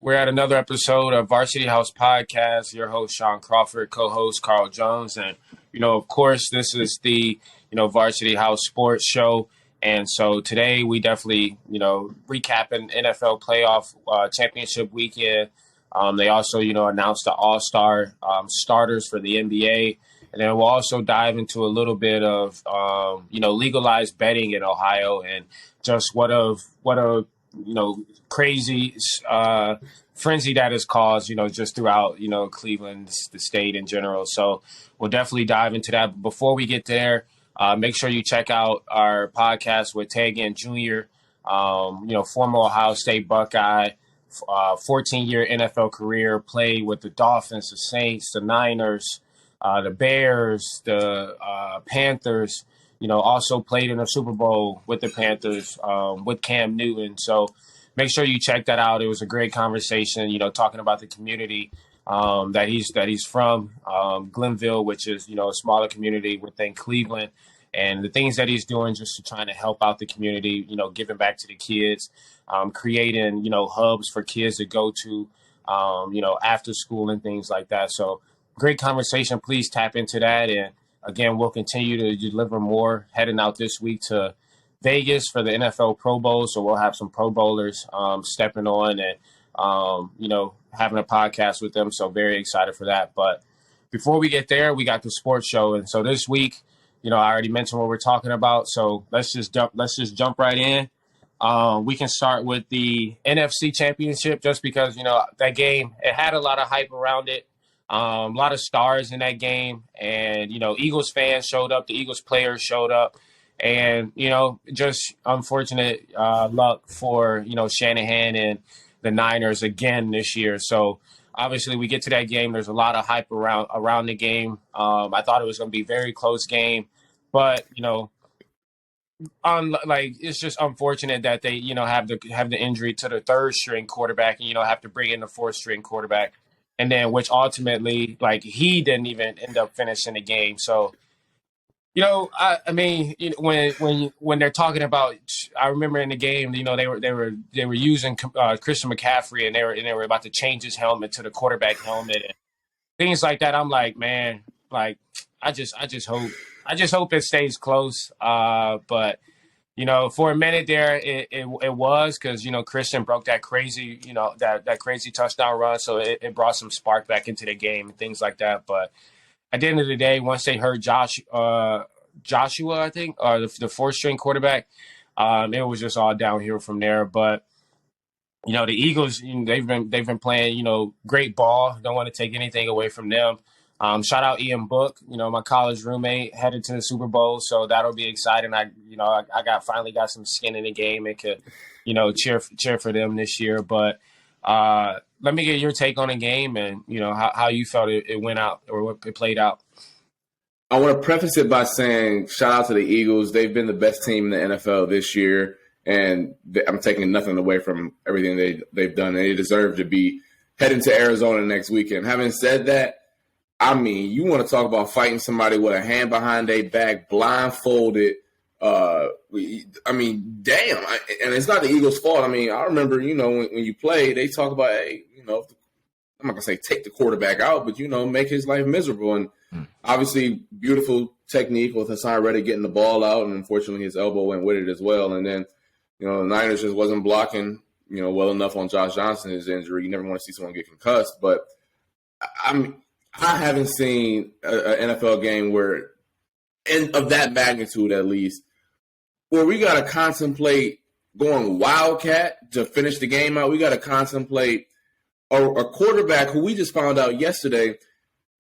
We're at another episode of Varsity House Podcast. Your host, Shaun Crawford, co-host Carl Jones. And, of course, this is the, Varsity House Sports Show. And so today we definitely, recapping NFL playoff championship weekend. They also, announced the AllStar starters for the NBA. And then we'll also dive into a little bit of, legalized betting in Ohio and just what a crazy frenzy that has caused, just throughout, Cleveland, the state in general. So we'll definitely dive into that. But before we get there, make sure you check out our podcast with Tegan Jr., former Ohio State Buckeye, 14-year NFL career, played with the Dolphins, the Saints, the Niners, the Bears, the Panthers, also played in the Super Bowl with the Panthers with Cam Newton. So make sure you check that out. It was a great conversation, talking about the community that he's from, Glenville, which is, a smaller community within Cleveland, and the things that he's doing just to trying to help out the community, giving back to the kids, creating, hubs for kids to go to, after school and things like that. So great conversation. Please tap into that. And again, we'll continue to deliver more heading out this week to Vegas for the NFL Pro Bowl. So we'll have some Pro Bowlers stepping on and, having a podcast with them. So very excited for that. But before we get there, we got the sports show. And so this week, I already mentioned what we're talking about. So let's just jump right in. We can start with the NFC Championship just because, that game, it had a lot of hype around it. A lot of stars in that game, and Eagles fans showed up, the Eagles players showed up, and just unfortunate luck for Shanahan and the Niners again this year. So obviously we get to that game. There's a lot of hype around the game. I thought it was going to be a very close game, but it's just unfortunate that they have the injury to the third string quarterback, and have to bring in the fourth string quarterback. And then, which ultimately, he didn't even end up finishing the game. So, when they're talking about, I remember in the game, they were using Christian McCaffrey, and they were about to change his helmet to the quarterback helmet and things like that. I'm like, man, I just hope it stays close. But for a minute there, it was because, Christian broke that crazy, that crazy touchdown run. So it brought some spark back into the game and things like that. But at the end of the day, once they heard Joshua, I think, or the fourth string quarterback, it was just all downhill from there. But, the Eagles, they've been playing, great ball. Don't want to take anything away from them. Shout out Ian Book, my college roommate, headed to the Super Bowl, so that'll be exciting. I finally got some skin in the game and could, cheer for them this year. But let me get your take on the game and how you felt it went out or what it played out. I want to preface it by saying shout out to the Eagles. They've been the best team in the NFL this year, and I'm taking nothing away from everything they've done. And they deserve to be heading to Arizona next weekend. Having said that, you want to talk about fighting somebody with a hand behind their back, blindfolded. Damn. And it's not the Eagles' fault. I remember, when you play, they talk about, hey, I'm not going to say take the quarterback out, but, make his life miserable. And obviously, beautiful technique with Hassan Reddick getting the ball out, and unfortunately his elbow went with it as well. And then, the Niners just wasn't blocking, well enough on Josh Johnson, his injury. You never want to see someone get concussed. But, I haven't seen an NFL game of that magnitude at least, where we got to contemplate going Wildcat to finish the game out. We got to contemplate a quarterback who we just found out yesterday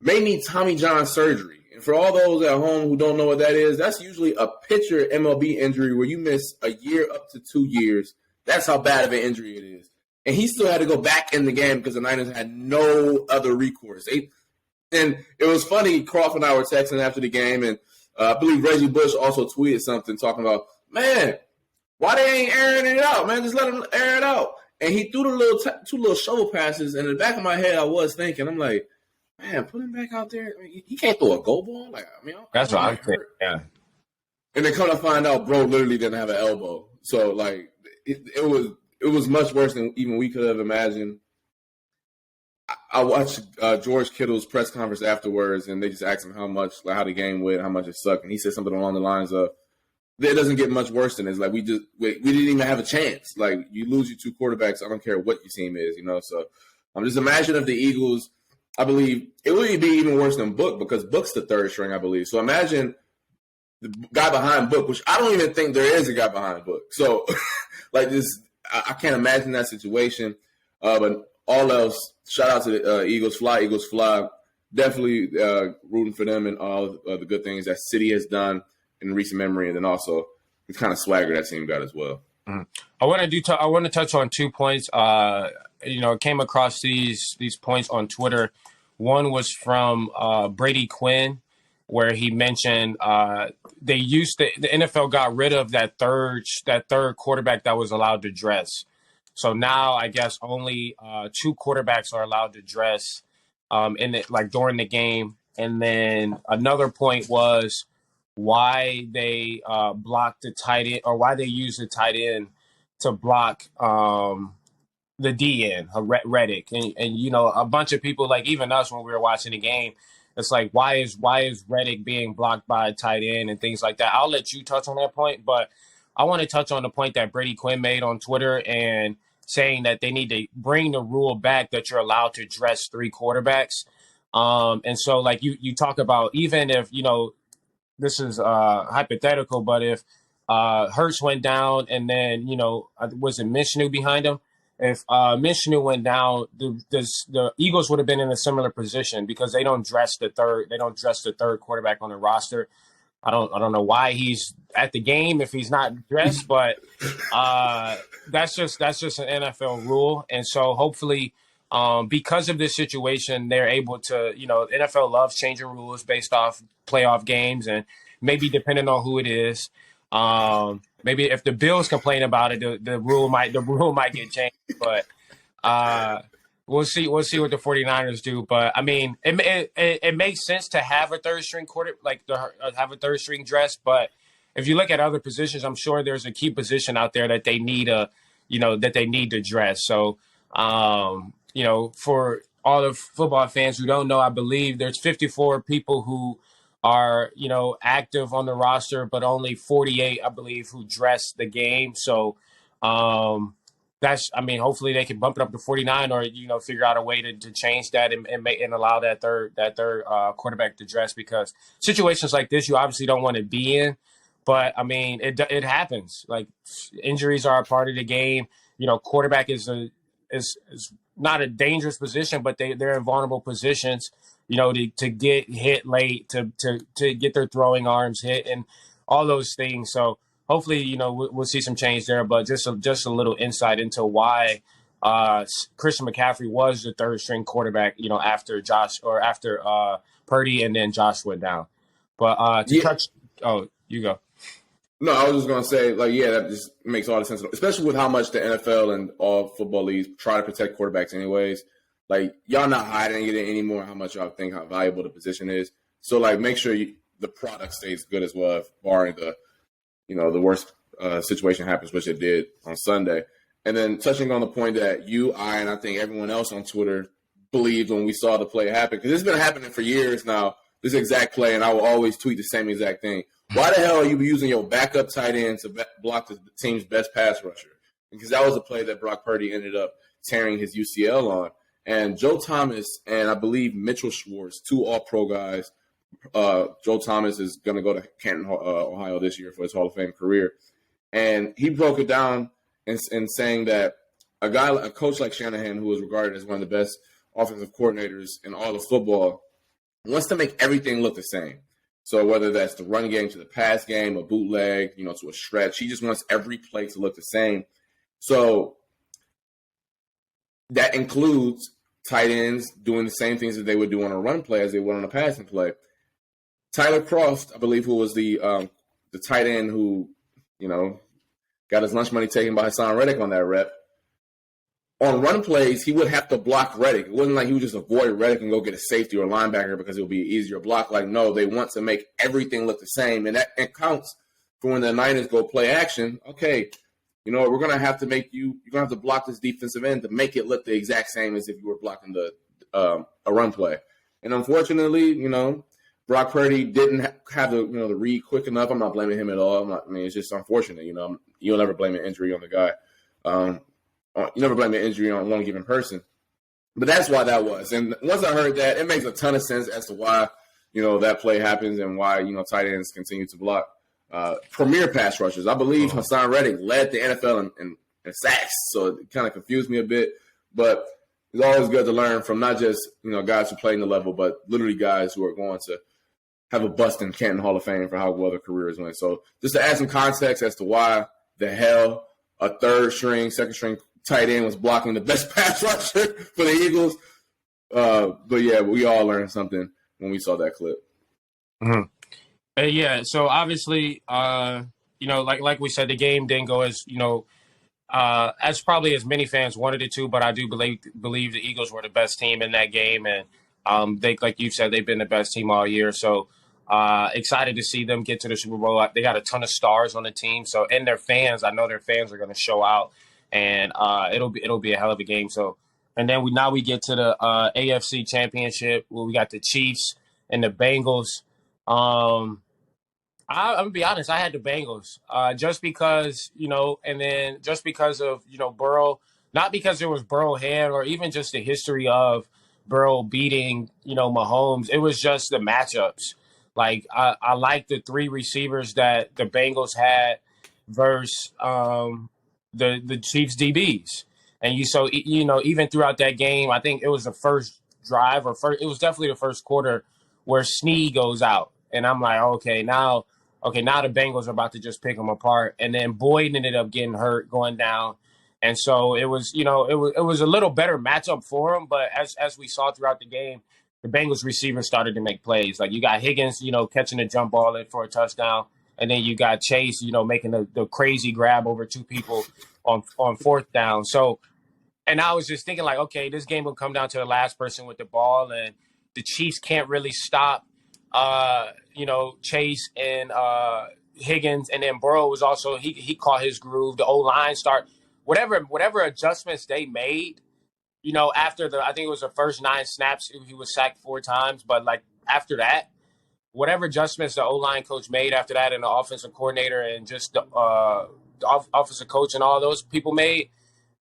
may need Tommy John surgery. And for all those at home who don't know what that is, that's usually a pitcher MLB injury where you miss a year up to 2 years. That's how bad of an injury it is. And he still had to go back in the game because the Niners had no other recourse. And it was funny, Crawford and I were texting after the game, and I believe Reggie Bush also tweeted something talking about, man, why they ain't airing it out, man? Just let them air it out. And he threw the two little shovel passes, and in the back of my head, I was thinking, I'm like, man, put him back out there. He can't throw a go ball. That's what I'm thinking, yeah. And then come to find out, bro literally didn't have an elbow. So, it was much worse than even we could have imagined. I watched George Kittle's press conference afterwards, and they just asked him how the game went, how much it sucked, and he said something along the lines of, "It doesn't get much worse than this. Like we didn't even have a chance. Like you lose your two quarterbacks, I don't care what your team is, you know." So just imagine if the Eagles, I believe it would be even worse than Book because Book's the third string, I believe. So imagine the guy behind Book, which I don't even think there is a guy behind Book. So like this, I can't imagine that situation. But all else, shout out to the Eagles fly. Definitely rooting for them and all the good things that City has done in recent memory, and then also the kind of swagger that team got as well. Mm-hmm. I want to touch on 2 points. Came across these points on Twitter. One was from Brady Quinn, where he mentioned the NFL got rid of that third quarterback that was allowed to dress. So now I guess only 2 quarterbacks are allowed to dress during the game. And then another point was why they blocked the tight end, or why they used the tight end to block the DN, Reddick. And a bunch of people, like even us when we were watching the game, it's like, why is Reddick being blocked by a tight end and things like that? I'll let you touch on that point, but I want to touch on the point that Brady Quinn made on Twitter and saying that they need to bring the rule back that you're allowed to dress 3 quarterbacks. And so like you talk about, even if, this is hypothetical, but if Hurts went down and then, was it Minshew behind him? If Minshew went down, the Eagles would have been in a similar position because they don't dress the third quarterback on the roster. I don't know why he's at the game if he's not dressed, but that's just an NFL rule. And so hopefully, because of this situation, they're able to, NFL loves changing rules based off playoff games, and maybe depending on who it is, maybe if the Bills complain about it, the rule might get changed. But we'll see what the 49ers do. But I mean, it makes sense to have a third string have a third string dress. But if you look at other positions, I'm sure there's a key position out there that they need to dress. So for all the football fans who don't know, I believe there's 54 people who are, active on the roster, but only 48, I believe, who dress the game. So hopefully they can bump it up to 49 or, figure out a way to change that and allow that third quarterback to dress, because situations like this, you obviously don't want to be in. But I mean, it happens. Like, injuries are a part of the game. Quarterback is not a dangerous position, but they're in vulnerable positions, to get hit late, to get their throwing arms hit and all those things. So hopefully, we'll see some change there. But just a little insight into why Christian McCaffrey was the third string quarterback, after Purdy and then Josh went down. But you go. No, I was just going to say, that just makes all the sense, especially with how much the NFL and all football leagues try to protect quarterbacks anyways. Like, y'all not hiding it anymore how much y'all think how valuable the position is. So, make sure the product stays good as well, barring the worst situation happens, which it did on Sunday. And then touching on the point that and I think everyone else on Twitter believed when we saw the play happen, because it's been happening for years now, this exact play, and I will always tweet the same exact thing. Why the hell are you using your backup tight end to block the team's best pass rusher? Because that was a play that Brock Purdy ended up tearing his UCL on. And Joe Thomas and I believe Mitchell Schwartz, 2 all-pro guys. Joe Thomas is going to go to Canton, Ohio this year for his Hall of Fame career. And he broke it down in saying that a coach like Shanahan, who is regarded as one of the best offensive coordinators in all of football, wants to make everything look the same. So whether that's the run game to the pass game, a bootleg, to a stretch, he just wants every play to look the same. So that includes tight ends doing the same things that they would do on a run play as they would on a passing play. Tyler Croft, I believe, who was the tight end who, got his lunch money taken by Hassan Reddick on that rep. On run plays, he would have to block Reddick. It wasn't like he would just avoid Reddick and go get a safety or a linebacker because it would be an easier block. No, they want to make everything look the same, and that counts for when the Niners go play action. Okay, we're going to have to you're going to have to block this defensive end to make it look the exact same as if you were blocking the a run play. And unfortunately, Brock Purdy didn't have the read quick enough. I'm not blaming him at all. It's just unfortunate. You'll never blame an injury on the guy. You never blame an injury on one given person. But that's why that was. And once I heard that, it makes a ton of sense as to why, that play happens and why, tight ends continue to block. Premier pass rushers. I believe Hassan Reddick led the NFL in sacks, so it kind of confused me a bit. But it's always good to learn from not just, guys who play in the level, but literally guys who are going to have a bust in Canton Hall of Fame for how well their careers went. So just to add some context as to why the hell a third string, second string tight end was blocking the best pass rusher for the Eagles. But yeah, we all learned something when we saw that clip. Mm-hmm. Yeah, so obviously, like we said, the game didn't go as probably as many fans wanted it to, but I do believe the Eagles were the best team in that game, and they, like you said, they've been the best team all year. So excited to see them get to the Super Bowl. They got a ton of stars on the team, so and their fans, I know their fans are going to show out, and it'll be a hell of a game. So, and then we get to the AFC Championship where we got the Chiefs and the Bengals. I'm gonna be honest. I had the Bengals just because, and then just because of Burrow, not because there was Burrow hand or even just the history of Burrow beating Mahomes. It was just the matchups. Like I like the three receivers that the Bengals had versus the Chiefs DBs, and even throughout that game, I think it was the first drive it was definitely the first quarter where Snee goes out, and I'm like, okay, now the Bengals are about to just pick them apart. And then Boyd ended up getting hurt going down. And so it was, it was a little better matchup for him. But as we saw throughout the game, the Bengals receivers started to make plays. Like you got Higgins, catching a jump ball in for a touchdown. And then you got Chase, making the crazy grab over two people on fourth down. So, and I was just thinking like, okay, this game will come down to the last person with the ball. And the Chiefs can't really stop Chase and Higgins, and then Burrow was also he caught his groove. The O-line whatever adjustments they made, after I think it was the first 9 snaps, he was sacked 4 times, but like after that, whatever adjustments the O-line coach made after that, and the offensive coordinator and just the offensive coach and all those people made,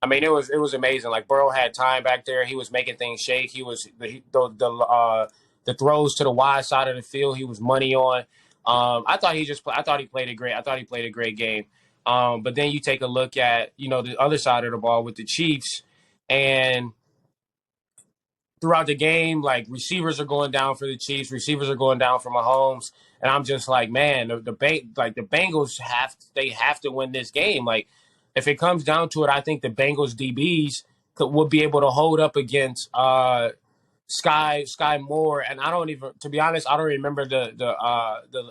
I mean, it was amazing. Like Burrow had time back there, he was making things shake. He was the throws to the wide side of the field, he was money on. I thought he played it great. I thought he played a great game. But then you take a look at, the other side of the ball with the Chiefs, and throughout the game, like receivers are going down for the Chiefs, receivers are going down for Mahomes, and I'm just like, man, the Bengals have to win this game. Like if it comes down to it, I think the Bengals DBs would be able to hold up against Sky Moore, and to be honest, I don't remember the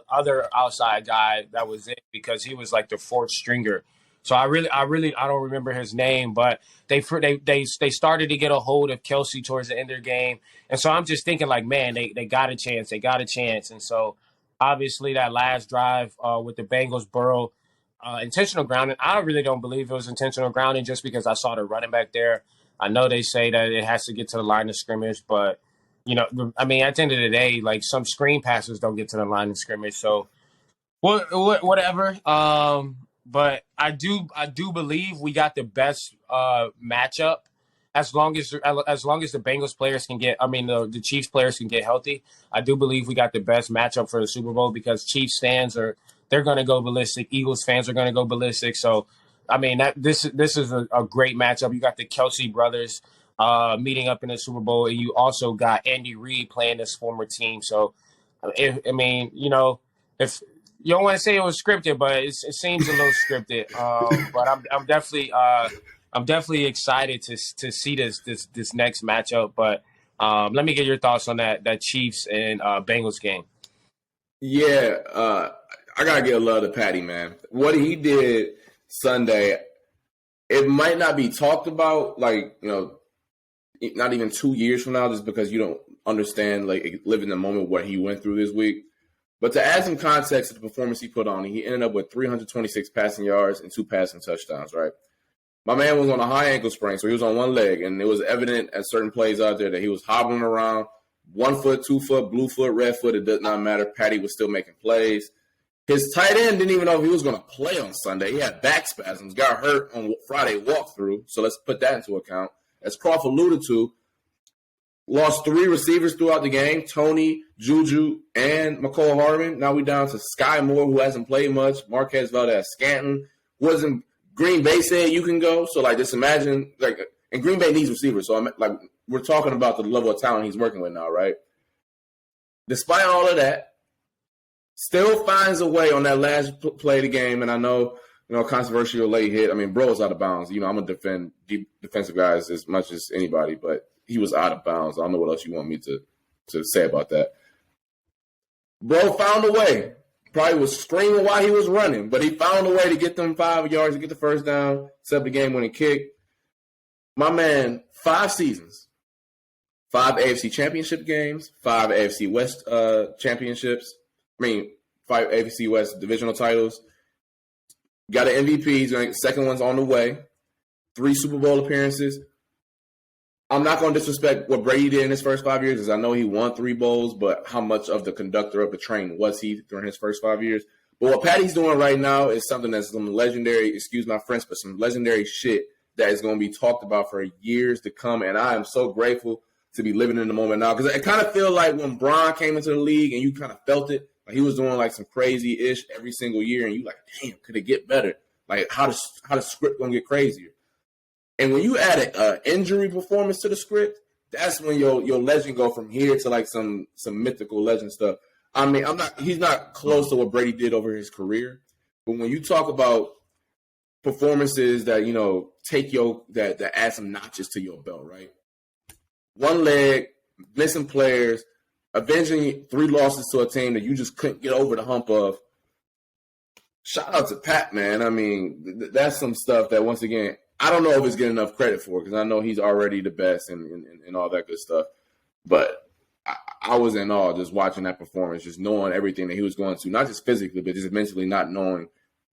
other outside guy that was it, because he was like the 4th stringer. So I don't remember his name, but they started to get a hold of Kelsey towards the end of their game, and so I'm just thinking like, man, they got a chance, and so obviously that last drive with the Bengals, Burrow, intentional grounding. I really don't believe it was intentional grounding just because I saw the running back there. I know they say that it has to get to the line of scrimmage, but, at the end of the day, like some screen passes don't get to the line of scrimmage. So whatever. But I do believe we got the best matchup as long as the Bengals players can the Chiefs players can get healthy. I do believe we got the best matchup for the Super Bowl, because Chiefs fans they're going to go ballistic. Eagles fans are going to go ballistic. So, this is a great matchup. You got the Kelsey brothers meeting up in the Super Bowl, and you also got Andy Reid playing this former team. So, if you don't want to say it was scripted, but it seems a little scripted. But I'm definitely excited to see this next matchup. But let me get your thoughts on that Chiefs and Bengals game. Yeah, I gotta give a love to Patty, man. What he did Sunday, it might not be talked about, like, not even 2 years from now, just because you don't understand, like, live in the moment what he went through this week. But to add some context to the performance he put on, he ended up with 326 passing yards and 2 passing touchdowns, right? My man was on a high ankle sprain, so he was on one leg, and it was evident at certain plays out there that he was hobbling around, 1 foot, 2 foot, blue foot, red foot. It does not matter. Patty was still making plays. His tight end didn't even know if he was going to play on Sunday. He had back spasms, got hurt on Friday walkthrough, so let's put that into account. As Crawford alluded to, lost 3 receivers throughout the game, Tony, Juju, and McCall Hardman. Now we down to Sky Moore, who hasn't played much, Marquez Valdez-Scantling. Wasn't Green Bay said you can go, so like just imagine, like, and Green Bay needs receivers, so I'm like, we're talking about the level of talent he's working with now, right? Despite all of that, still finds a way on that last play of the game, and I know, controversial late hit. I mean, bro was out of bounds. I'm going to defend defensive guys as much as anybody, but he was out of bounds. I don't know what else you want me to say about that. Bro found a way. Probably was screaming while he was running, but he found a way to get them 5 yards, to get the first down, set up the game-winning kick. My man, 5 seasons, 5 AFC championship games, 5 AFC West championships. 5 AFC West divisional titles. Got an MVP. Second one's on the way. 3 Super Bowl appearances. I'm not going to disrespect what Brady did in his first 5 years, because I know he won 3 bowls, but how much of the conductor of the train was he during his first 5 years? But what Patty's doing right now is something that's some legendary, excuse my French, but some legendary shit that is going to be talked about for years to come. And I am so grateful to be living in the moment now, because I kind of feel like when Bron came into the league and you kind of felt it, like he was doing like some crazy-ish every single year, and you like, damn, could it get better? Like how the script going to get crazier? And when you add an injury performance to the script, that's when your legend go from here to like some mythical legend stuff. I mean, he's not close to what Brady did over his career, but when you talk about performances that take that add some notches to your belt, right? One leg, missing players, avenging 3 losses to a team that you just couldn't get over the hump of. Shout out to Pat, man. I mean, that's some stuff that, once again, I don't know if it's getting enough credit for, because I know he's already the best and all that good stuff. But I was in awe just watching that performance, just knowing everything that he was going to, not just physically, but just mentally, not knowing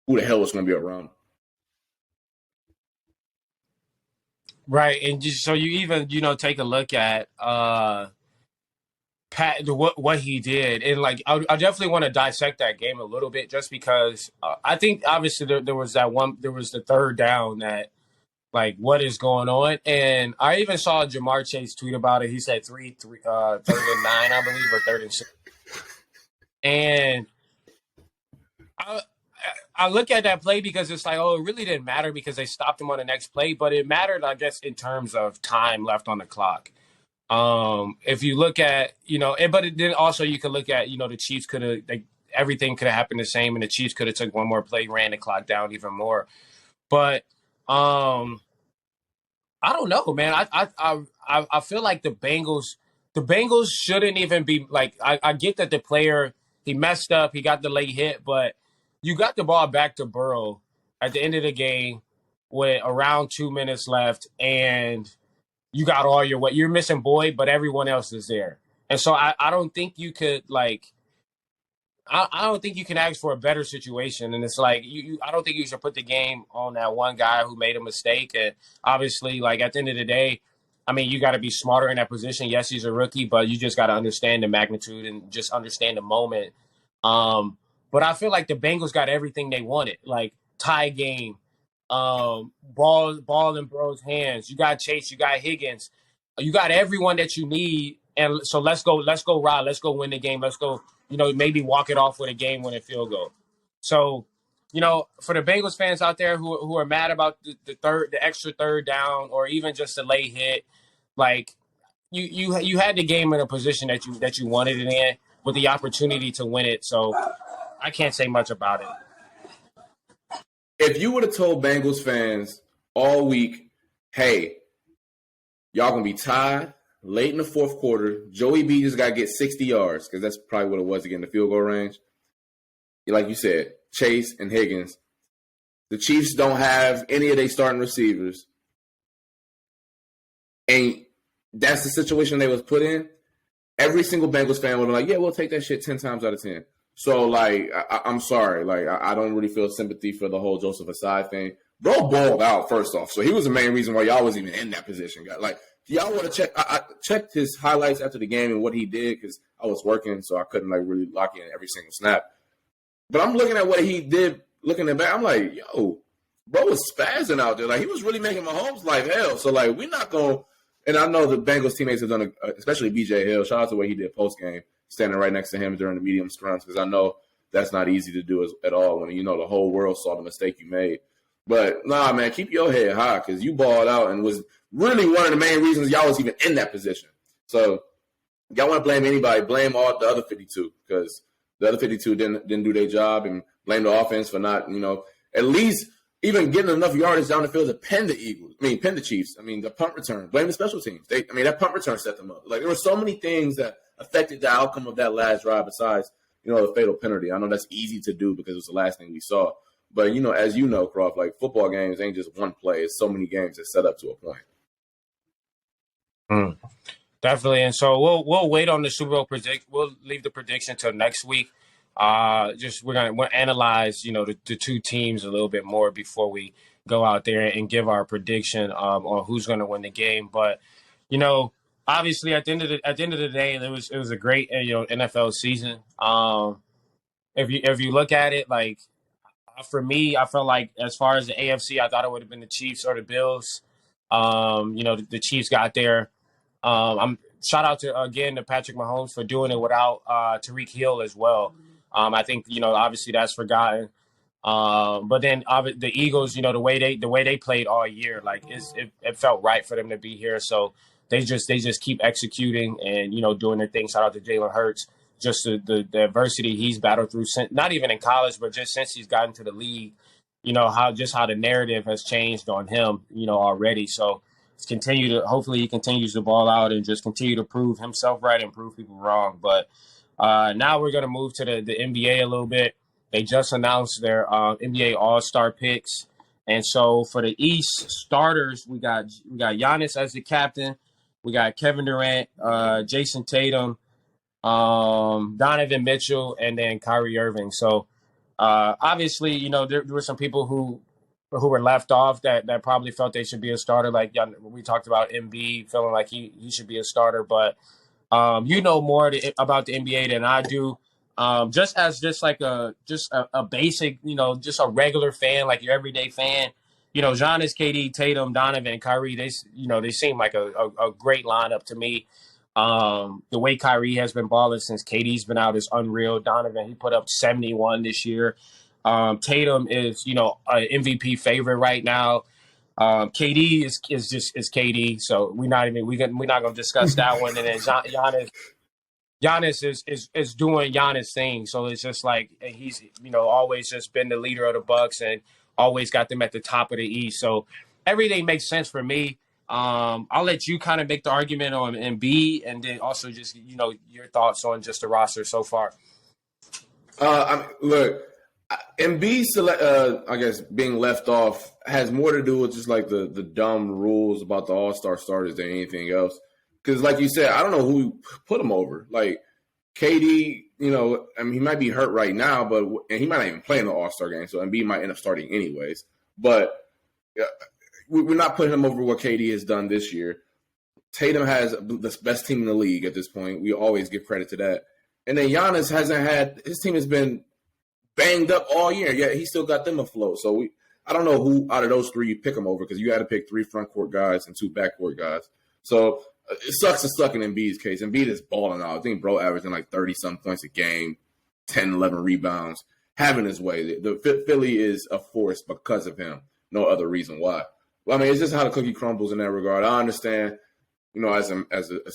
who the hell was going to be around him. Right, and so you even take a look at Pat, what he did, and like I definitely want to dissect that game a little bit, just because I think obviously there was the third down that, like, what is going on? And I even saw Jamar Chase tweet about it. He said 3rd and 9, I believe, or 3rd and 6. And I look at that play because it's like, oh, it really didn't matter because they stopped him on the next play, but it mattered, I guess, in terms of time left on the clock. If you look at, but then also you could look at, the Chiefs could have, everything could have happened the same, and the Chiefs could have took one more play, ran the clock down even more. But I don't know, man. I feel like the Bengals shouldn't even be like. I get that the player, he messed up, he got the late hit, but you got the ball back to Burrow at the end of the game with around 2 minutes left, and you got all your what you're missing Boyd, but everyone else is there. And so I don't think you could I don't think you can ask for a better situation. And it's like I don't think you should put the game on that one guy who made a mistake. And obviously, like, at the end of the day, I mean, you got to be smarter in that position. Yes, he's a rookie, but you just got to understand the magnitude and just understand the moment. But I feel like the Bengals got everything they wanted, like tie game, ball in Burrow's hands. You got Chase, you got Higgins, you got everyone that you need. And so let's go ride, let's go win the game, let's go, maybe walk it off with a game-winning field goal. So, for the Bengals fans out there who are mad about the extra third down, or even just a late hit, like you had the game in a position that you wanted it in with the opportunity to win it. So I can't say much about it. If you would have told Bengals fans all week, hey, y'all going to be tied late in the fourth quarter, Joey B just got to get 60 yards, because that's probably what it was to get in the field goal range. Like you said, Chase and Higgins. The Chiefs don't have any of their starting receivers. And that's the situation they was put in. Every single Bengals fan would be like, yeah, we'll take that shit 10 times out of 10. So, like, I'm sorry. Like, I don't really feel sympathy for the whole Joseph Asai thing. bro balled out first off. So he was the main reason why y'all was even in that position. Like, do y'all want to check? I checked his highlights after the game and what he did because I was working, so I couldn't like really lock in every single snap. But I'm looking at what he did, looking at back. I'm like, yo, bro was spazzing out there. Like, he was really making Mahomes life hell. So like, we're not going. And I know the Bengals teammates have done, especially B.J. Hill. Shout out to what he did post game, standing right next to him during the medium scrums, because I know that's not easy to do at all when the whole world saw the mistake you made. But nah, man, keep your head high because you balled out and was really one of the main reasons y'all was even in that position. So y'all want to blame anybody, blame all the other 52 because the other 52 didn't do their job, and blame the offense for not, at least even getting enough yardage down the field to pin the Chiefs. The punt return. Blame the special teams. That punt return set them up. Like, there were so many things that affected the outcome of that last drive besides, the fatal penalty. I know that's easy to do because it was the last thing we saw. But, as you know, Crawford, like, football games ain't just one play. It's so many games that set up to a point. Definitely. And so we'll wait on the Super Bowl predict. We'll leave the prediction till next week. We'll analyze, the two teams a little bit more before we go out there and give our prediction on who's going to win the game. But, obviously at the end of the day, it was a great NFL season. If you look at it, like, for me, I felt like as far as the AFC, I thought it would have been the Chiefs or the Bills. The Chiefs got there. Shout out to Patrick Mahomes for doing it without Tyreek Hill as well. I think obviously that's forgotten. But then the Eagles, the way they played all year, like it felt right for them to be here. So they just keep executing and doing their thing. Shout out to Jalen Hurts. Just the adversity he's battled through, not even in college, but just since he's gotten to the league, how the narrative has changed on him, already. So hopefully he continues to ball out and just continue to prove himself right and prove people wrong. But now we're going to move to the NBA a little bit. They just announced their NBA AllStar picks. And so for the East starters, we got Giannis as the captain. We got Kevin Durant, Jason Tatum, Donovan Mitchell, and then Kyrie Irving. So obviously, there were some people who were left off that probably felt they should be a starter. Like we talked about Embiid feeling like he should be a starter, but more about the NBA than I do. Just a basic, just a regular fan, like your everyday fan. Giannis, KD, Tatum, Donovan, Kyrie. They seem like a great lineup to me. The way Kyrie has been balling since KD's been out is unreal. Donovan, he put up 71 this year. Tatum is, an MVP favorite right now. KD is KD, so we're not going to discuss that one. And then Giannis is doing Giannis thing. So it's just like he's, always just been the leader of the Bucks and always got them at the top of the East. So everything makes sense for me. I'll let you kind of make the argument on Embiid, and then also just your thoughts on just the roster so far. Look, Embiid, I guess being left off has more to do with just like the dumb rules about the All-Star starters than anything else. Because like you said, I don't know who put him over. Like KD, he might be hurt right now, and he might not even play in the All-Star game, so Embiid might end up starting anyways. But we're not putting him over what KD has done this year. Tatum has the best team in the league at this point. We always give credit to that. And then Giannis his team has been banged up all year, yet he still got them afloat. So I don't know who out of those three you pick him over because you had to pick 3 front court guys and 2 back court guys. So it sucks to suck in Embiid's case. Embiid is balling out. I think bro averaging like 30-some points a game, 10, 11 rebounds, having his way. The Philly is a force because of him. No other reason why. Well, it's just how the cookie crumbles in that regard. I understand, as a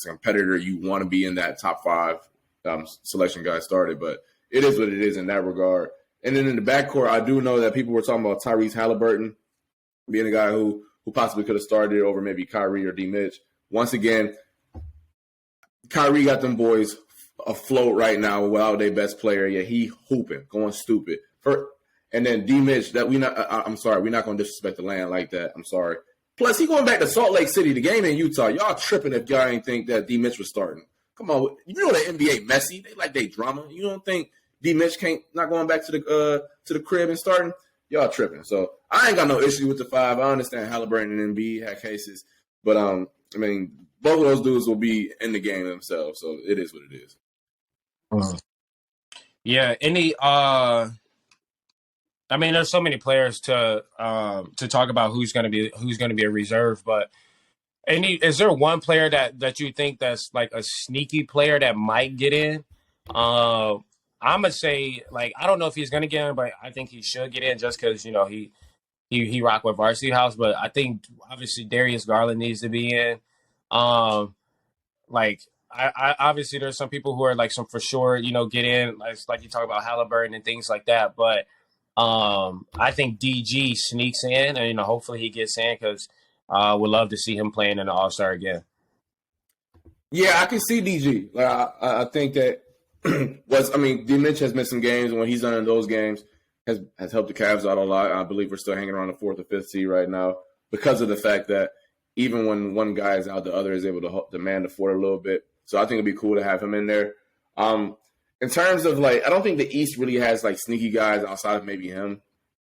competitor, you want to be in that top 5 selection guy started, but it is what it is in that regard. And then in the backcourt, I do know that people were talking about Tyrese Halliburton being a guy who possibly could have started over maybe Kyrie or D. Mitch. Once again, Kyrie got them boys afloat right now without their best player. Yeah, he hooping, going stupid. And then D. Mitch, I'm sorry, we're not going to disrespect the land like that. I'm sorry. Plus, he going back to Salt Lake City, the game in Utah. Y'all tripping if y'all ain't think that D. Mitch was starting. Come on, the NBA messy. They like their drama. You don't think D. Mitch not going back to the crib and starting? y'all tripping. So I ain't got no issue with the 5. I understand Halliburton and Embiid had cases, but I mean, both of those dudes will be in the game themselves. So it is what it is. Yeah. I mean, there's so many players to talk about who's going to be a reserve, but is there one player that you think that's like a sneaky player that might get in? I'm gonna say, like, I don't know if he's gonna get in, but I think he should get in just because he rock with Varsity House. But I think obviously Darius Garland needs to be in. Like I obviously there's some people who are like some for sure get in, like you talk about Halliburton and things like that. But I think DG sneaks in, and hopefully he gets in because would love to see him playing in the AllStar again. Yeah, I can see DG. Like I think that D Mitch has missed some games, and when he's done in those games, has helped the Cavs out a lot. I believe we're still hanging around the 4th or 5th seed right now because of the fact that even when one guy is out, the other is able to demand the fort a little bit. So I think it'd be cool to have him in there. In terms of I don't think the East really has sneaky guys outside of maybe him.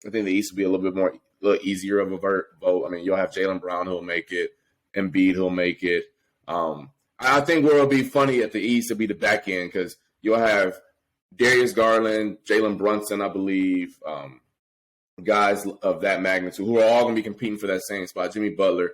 I think the East would be a little easier of a vote. I mean, you'll have Jaylen Brown who'll make it, Embiid who'll make it. I think where it'll be funny at the East will be the back end because you'll have Darius Garland, Jalen Brunson, I believe, guys of that magnitude who are all going to be competing for that same spot. Jimmy Butler.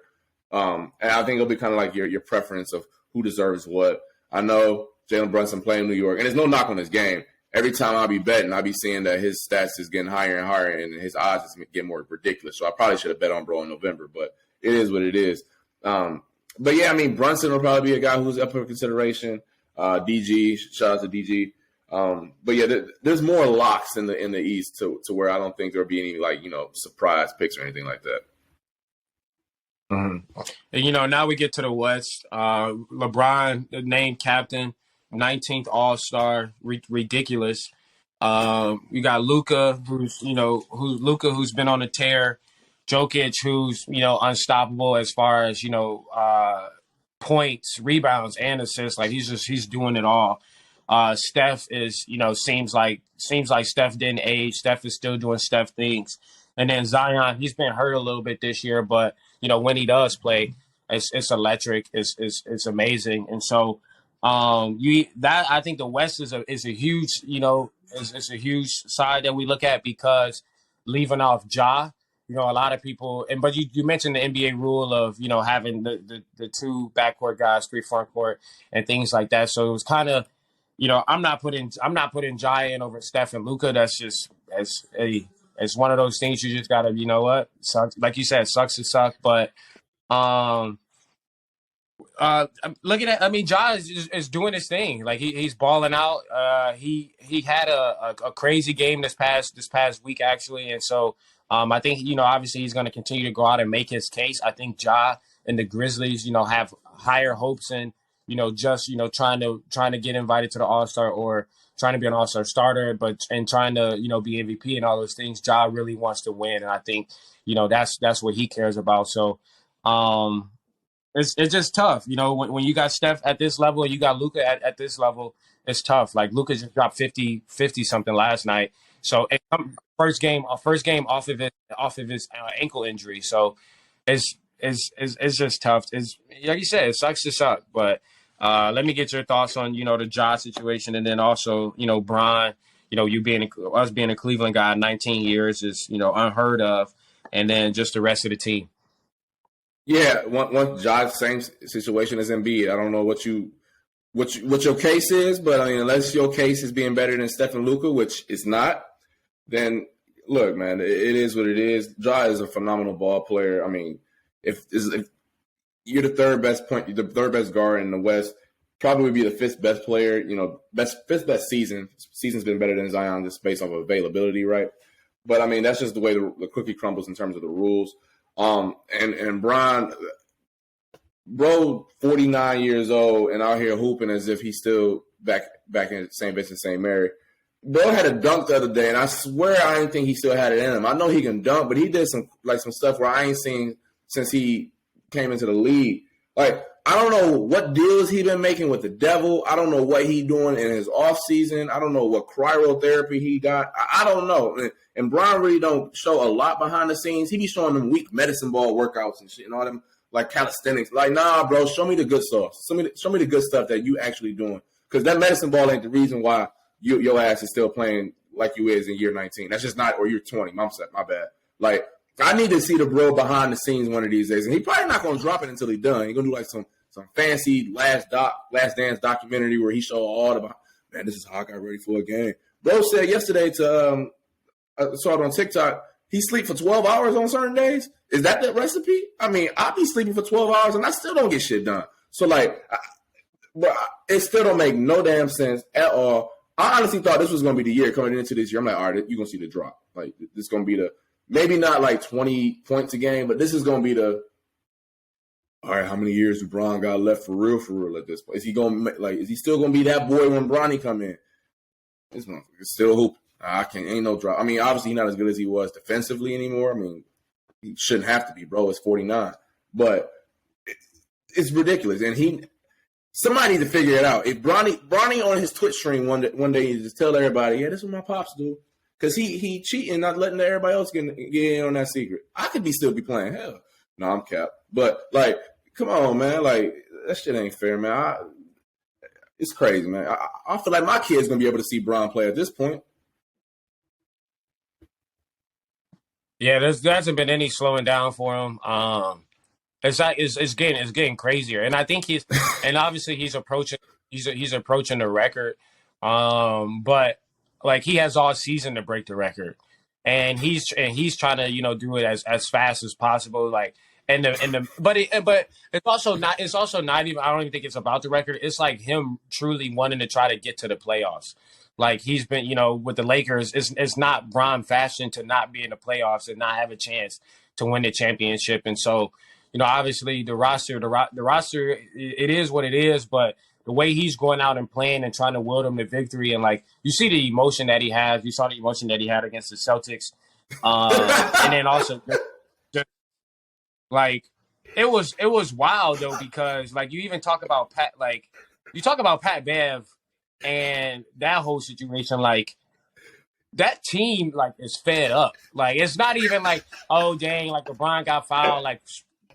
And I think it'll be kind of like your preference of who deserves what. I know Jalen Brunson playing in New York, and there's no knock on his game. Every time I'll be betting, I'll be seeing that his stats is getting higher and higher, and his odds is getting more ridiculous. So I probably should have bet on bro in November, but it is what it is. But yeah, I mean, Brunson will probably be a guy who's up for consideration. DG, shout out to DG. But yeah, there's more locks in the East to where I don't think there'll be any surprise picks or anything like that. Mm-hmm. And now we get to the West. LeBron, the named captain, 19th All-Star, ridiculous. You got Luka, who's been on a tear. Jokic, who's unstoppable as far as points, rebounds, and assists. Like he's doing it all. Steph is seems like Steph didn't age. Steph is still doing Steph things. And then Zion, he's been hurt a little bit this year, but when he does play, it's electric. It's amazing. And so I think the West is a huge is a huge side that we look at because leaving off Ja. A lot of people, but you mentioned the NBA rule of having the 2 backcourt guys, 3 front court, and things like that. So it was kind of, I'm not putting Ja in over Steph and Luka. That's just it's one of those things you just gotta, sucks. Like you said, sucks to suck. But look at that. I mean, Ja is doing his thing. Like he's balling out. He had a crazy game this past week actually, and so. I think, obviously he's going to continue to go out and make his case. I think Ja and the Grizzlies, have higher hopes and, just, trying to get invited to the All-Star or trying to be an All-Star starter, and trying to, be MVP and all those things. Ja really wants to win. And I think, that's what he cares about. So it's just tough. When you got Steph at this level and you got Luka at this level, it's tough. Like Luka just dropped 50 something last night. So first game off of his ankle injury. So it's just tough. It's like you said, it sucks to suck. But let me get your thoughts on the Ja situation, and then also Bron. You being a Cleveland guy, 19 years is unheard of, and then just the rest of the team. Yeah, one Ja's same situation as Embiid. I don't know what your case is, but I mean, unless your case is being better than Steph and Luka, which is not, then look, man, it is what it is. Ja is a phenomenal ball player. I mean, if you're the third best guard in the West, probably would be the 5th best player. Fifth best season. Season's been better than Zion just based off of availability, right? But I mean, that's just the way the cookie crumbles in terms of the rules. And Bron, bro, 49 years old and out here hooping as if he's still back in St. Vincent St. Mary. Bro had a dunk the other day, and I swear I didn't think he still had it in him. I know he can dunk, but he did some stuff where I ain't seen since he came into the league. Like, I don't know what deals he been making with the devil. I don't know what he doing in his off season. I don't know what cryotherapy he got. I don't know. And Brian really don't show a lot behind the scenes. He be showing them weak medicine ball workouts and shit and all them like calisthenics. Like, nah, bro, show me the good stuff. Show me the good stuff that you actually doing. Because that medicine ball ain't the reason why your ass is still playing like you is in year 19. That's just not, or you're 20. My bad. Like, I need to see the bro behind the scenes one of these days. And he probably not going to drop it until he's done. He's going to do like some fancy last dance documentary where he show all the, man, this is how I got ready for a game. Bro said yesterday to, I saw it on TikTok, he sleep for 12 hours on certain days. Is that the recipe? I mean, I be sleeping for 12 hours and I still don't get shit done. So like, but it still don't make no damn sense at all. I honestly thought this was going to be the year coming into this year. I'm like, all right, you're going to see the drop. Like, this is going to be the, maybe not like 20 points a game, but this is going to be the, all right, how many years do Bron got left for real at this point? Is he still going to be that boy when Bronny come in? This motherfucker is still hooping. Ain't no drop. I mean, obviously he's not as good as he was defensively anymore. I mean, he shouldn't have to be, bro. It's 49. But it's ridiculous. And somebody need to figure it out. If Bronny on his Twitch stream one day he just tell everybody, yeah, this is what my pops do. Because he cheating, not letting everybody else get in on that secret. I could still be playing. Hell, no, I'm capped. But, like, come on, man. Like, that shit ain't fair, man. It's crazy, man. I feel like my kid's going to be able to see Bron play at this point. Yeah, there hasn't been any slowing down for him. It's getting crazier, and I think obviously he's approaching the record. But like he has all season to break the record, and he's trying to do it as fast as possible. Like but it's also not even, I don't even think it's about the record. It's like him truly wanting to try to get to the playoffs. Like he's been, with the Lakers, it's not Bron fashion to not be in the playoffs and not have a chance to win the championship. And so, obviously the roster, it is what it is, but the way he's going out and playing and trying to will them to victory, and like you see the emotion that he has, you saw the emotion that he had against the Celtics, and then also like it was wild though, because like you even talk about Pat Bev. And that whole situation, like that team, like is fed up. Like it's not even like, oh dang, like LeBron got fouled, like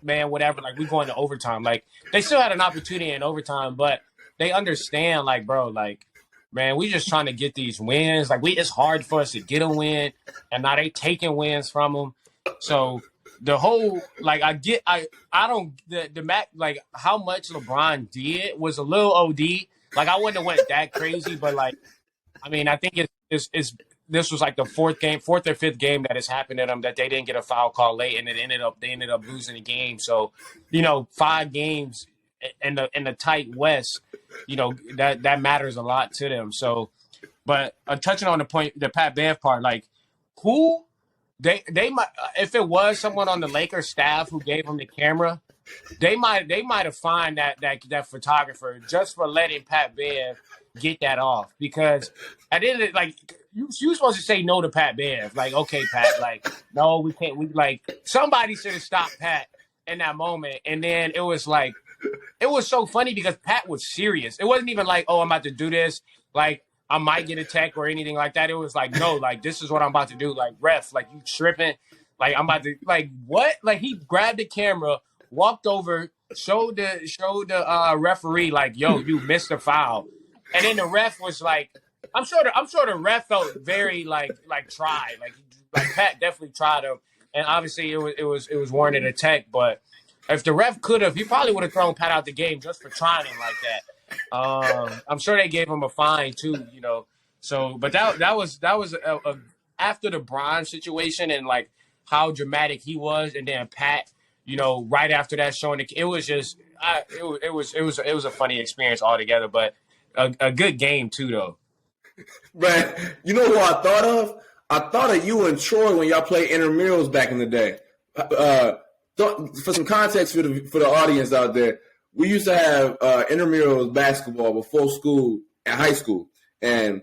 man, whatever. Like we going to overtime. Like they still had an opportunity in overtime, but they understand, like bro, like man, we just trying to get these wins. Like it's hard for us to get a win, and now they taking wins from them. So the whole like I don't like how much LeBron did was a little OD. Like, I wouldn't have went that crazy, but, like, I mean, I think this was, like, the fourth or fifth game that has happened to them that they didn't get a foul call late, and they ended up losing the game. So, 5 games in the tight West, that matters a lot to them. So, but touching on the point, the Pat Bev part, like, who they might, if it was someone on the Lakers staff who gave them the camera, they might have fined that photographer just for letting Pat Bev get that off, because at the end of it, like you were supposed to say no to Pat Bev. Like, okay, Pat, like no, we can't. We like somebody should have stopped Pat in that moment, and then it was like it was so funny because Pat was serious. It wasn't even like, oh, I'm about to do this, like I might get a tech or anything like that. It was like, no, like this is what I'm about to do. Like ref, like you tripping, like I'm about to like what? Like he grabbed the camera, walked over, showed the referee like, "Yo, you missed a foul," and then the ref was like, "I'm sure the ref felt very like tried, like Pat definitely tried him, and obviously it was warranted a tech, but if the ref could have, he probably would have thrown Pat out the game just for trying him like that. I'm sure they gave him a fine too, So, but that was a after the Bron situation and like how dramatic he was, and then Pat. Right after that showing it was just it was a funny experience altogether, but a good game too though. Man, you know who I thought of? I thought of you and Troy when y'all played intramurals back in the day. For some context for the audience out there, we used to have intramurals basketball before school and high school, and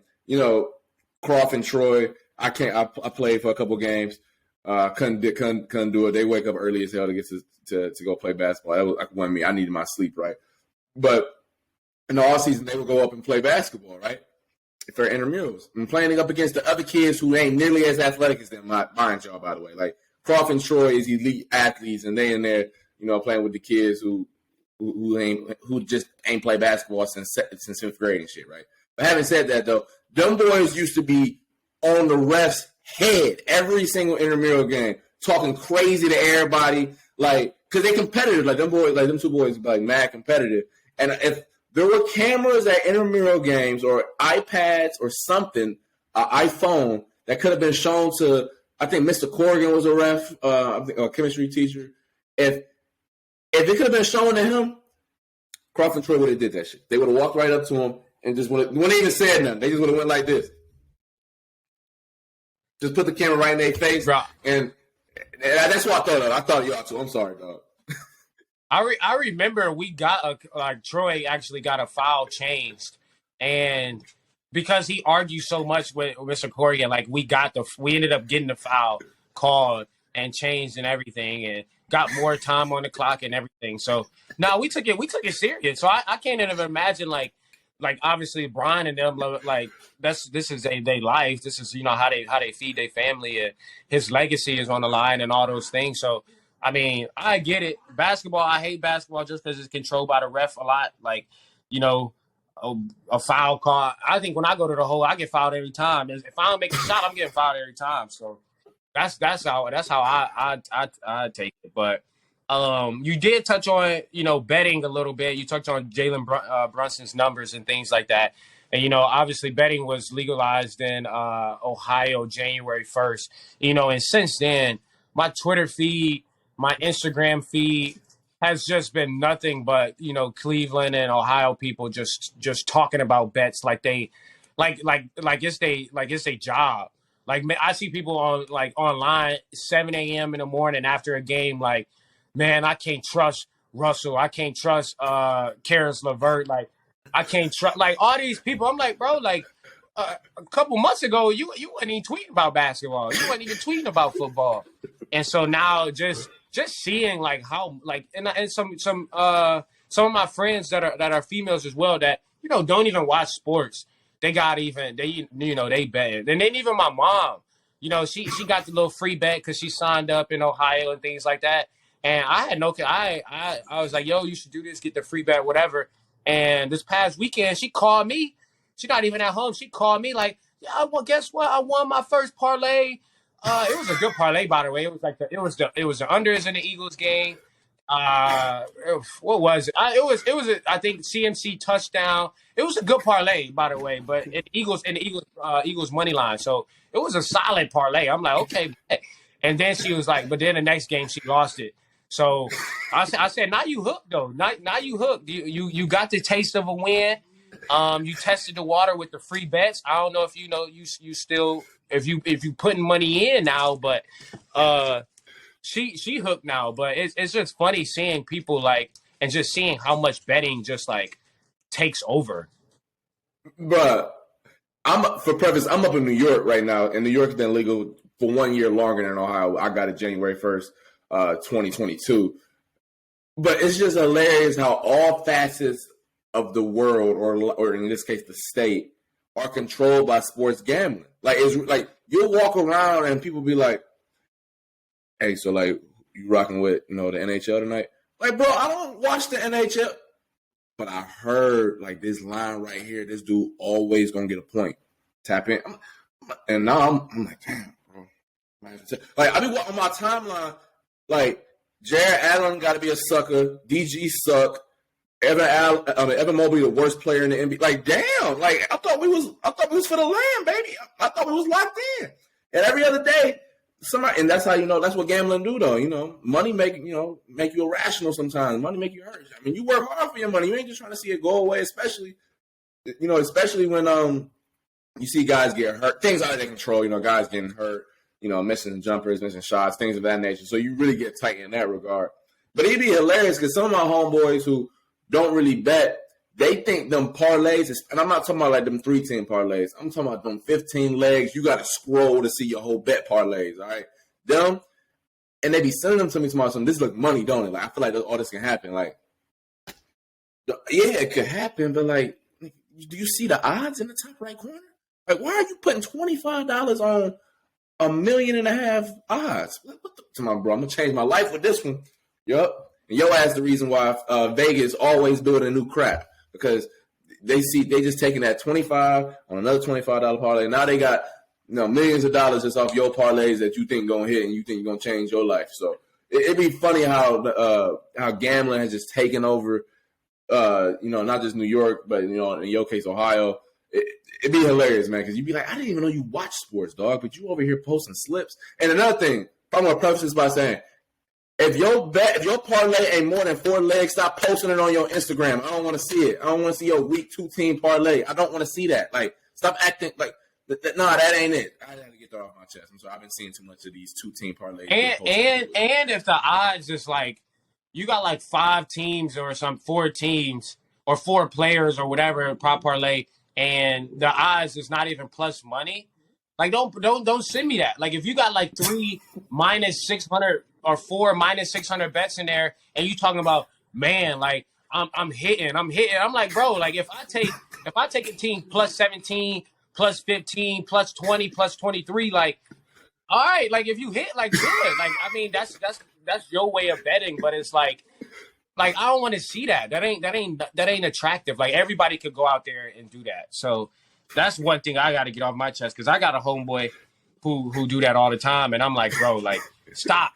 Crawford and Troy. I played for a couple games. Couldn't do it. They wake up early as hell to get to go play basketball. That was like one me. I needed my sleep, right? But in the off season, they would go up and play basketball, right? For intramurals and playing up against the other kids who ain't nearly as athletic as them. Mind y'all, by the way, like Crawford and Troy is elite athletes, and they in there, playing with the kids who just ain't play basketball since 5th grade and shit, right? But having said that, though, them boys used to be on the ref's head every single intramural game, talking crazy to everybody, like, because they competitive. Like, them two boys, like, mad competitive. And if there were cameras at intramural games or iPads or something, iPhone, that could have been shown to, I think Mr. Corrigan was a ref, a chemistry teacher. If it could have been shown to him, Crawford and Troy would have did that shit. They would have walked right up to him and just wouldn't even said nothing. They just would have went like this. Just put the camera right in their face. Bro. And that's what I thought of. I thought y'all too. I'm sorry, dog. I remember we got Troy actually got a foul changed, and because he argued so much with Mr. Corrigan, like we ended up getting the foul called and changed and everything, and got more time on the clock and everything. So no, we took it serious. So I can't even imagine like obviously Brian and them, like this is their life. This is how they feed their family, and his legacy is on the line and all those things. So I mean, I get it. Basketball, I hate basketball just because it's controlled by the ref a lot. Like, a foul call. I think when I go to the hole, I get fouled every time. If I don't make a shot, I'm getting fouled every time. So that's how I take it. But you did touch on betting a little bit. You touched on Jalen Brunson's numbers and things like that. And obviously betting was legalized in Ohio January 1st. And since then, my Twitter feed, my Instagram feed has just been nothing but Cleveland and Ohio people just talking about bets like they like it's their job. Like, I see people online 7 a.m. in the morning after a game, like, man, I can't trust Russell, I can't trust Karis LeVert, like I can't trust like all these people. I'm like, bro, like a couple months ago you wasn't even tweeting about basketball, you wasn't even tweeting about football, and so now just seeing like how like and some of my friends that are females as well that don't even watch sports, they bet, and then even my mom, she got the little free bet because she signed up in Ohio and things like that, and I had I was like, yo, you should do this, get the free bet, whatever. And this past weekend she called me, she's not even at home, she called me like, yeah, well, guess what, I won my first parlay. It was a good parlay, by the way. It was like it was the unders in the Eagles game. What was it? It was I think CMC touchdown. It was a good parlay, by the way. But Eagles money line, so it was a solid parlay. I'm like, okay. And then she was like, but then the next game she lost it. So I said, now you hooked though. Now you hooked. You got the taste of a win. You tested the water with the free bets. I don't know if you still. If you putting money in now, but she hooked now. But it's just funny seeing people and just seeing how much betting just takes over. Bruh, I'm up in New York right now, and New York's been legal for 1 year longer than Ohio. I got it January 1st, 2022. But it's just hilarious how all facets of the world, or in this case, the state, are controlled by sports gambling. Like, it's like you'll walk around and people be like, hey, so like you rocking with the NHL tonight? Like, bro, I don't watch the NHL, but I heard like this line right here, this dude always gonna get a point. Tap in. And now I'm like, damn, bro. Like, I be on my timeline, like Jared Allen gotta be a sucker, DG suck. Evan Mobley, the worst player in the NBA. Like, damn! Like, I thought we was for the land, baby. I thought we was locked in. And every other day, and that's how that's what gambling do, though. Money make you irrational sometimes. Money make you hurt. I mean, you work hard for your money. You ain't just trying to see it go away. Especially when you see guys get hurt, things out of their control. Guys getting hurt. Missing jumpers, missing shots, things of that nature. So you really get tight in that regard. But it'd be hilarious because some of my homeboys who don't really bet, they think them parlays, and I'm not talking about like them 3-team parlays. I'm talking about them 15 legs. You got to scroll to see your whole bet parlays, all right? them, and they be sending them to me tomorrow. So this look money, don't it? Like I feel like all this can happen. Like, yeah, it could happen, but like, do you see the odds in the top right corner? Like, why are you putting $25 on $1.5 million odds? What the, come on, bro, I'm gonna change my life with this one. Yup. And your ass the reason why Vegas always building new crap, because they just taking that 25 on another $25 parlay. Now they got millions of dollars just off your parlays that you think gonna hit and you think you're gonna change your life. So it'd be funny how gambling has just taken over. Not just New York, but in your case, Ohio. It'd be hilarious, man, because you'd be like, I didn't even know you watch sports, dog, but you over here posting slips. And another thing, I'm gonna preface this by saying, if your parlay ain't more than 4 legs, stop posting it on your Instagram. I don't want to see it. I don't want to see your week 2 team parlay. I don't want to see that. Like, stop acting like that ain't it. I had to get that off my chest. I'm sorry. I've been seeing too much of these 2-team parlays. And if the odds is like you got like 5 teams or 4 teams or 4 players or whatever prop parlay, and the odds is not even plus money, like don't send me that. Like if you got like 3 minus 600 or 4 minus 600 bets in there, and you talking about, man, like I'm hitting. I'm like, bro, like if I take a team plus 17, plus 15, plus 20, plus 23, like, all right, like if you hit, like good. Like I mean that's your way of betting, but it's like I don't want to see that. That ain't attractive. Like everybody could go out there and do that. So that's one thing I got to get off my chest, because I got a homeboy who do that all the time, and I'm like, bro, like stop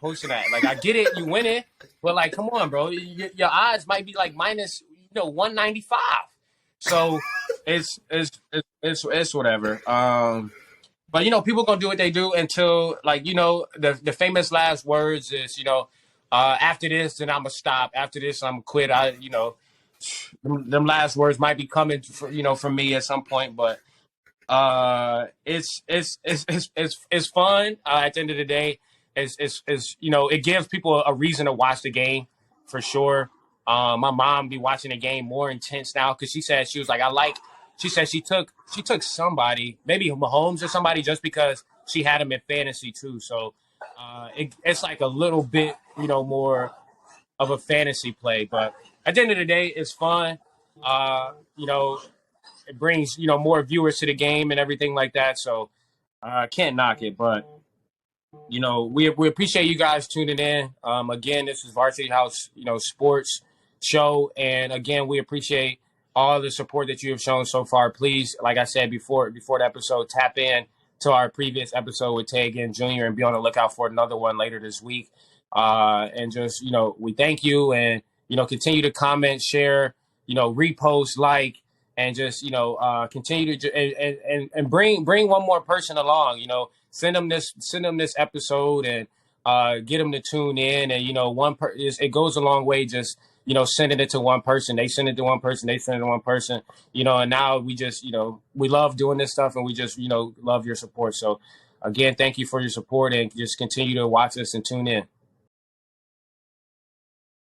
posting that. Like I get it, you win it, but like come on, bro, your odds might be like minus 195. So it's whatever. But people gonna do what they do until the famous last words is after this then I'm gonna stop. After this I'm gonna quit. Them last words might be coming from me at some point, but it's fun. At the end of the day, it gives people a reason to watch the game for sure. My mom be watching the game more intense now, because she said she was like, she said she took somebody, maybe Mahomes or somebody, just because she had him in fantasy too. So it's like a little bit more of a fantasy play, but at the end of the day, it's fun. It brings more viewers to the game and everything like that. So I can't knock it, but we appreciate you guys tuning in. Again, this is Varsity House sports show, and again, we appreciate all the support that you have shown so far. Please, like I said before the episode, tap in to our previous episode with Tegan Jr. and be on the lookout for another one later this week. And just we thank you, and continue to comment, share, repost, like, and just continue to and bring one more person along. Send them this episode, and get them to tune in. And it goes a long way just sending it to one person. They send it to one person. They send it to one person. And now we just we love doing this stuff, and we just love your support. So again, thank you for your support, and just continue to watch us and tune in.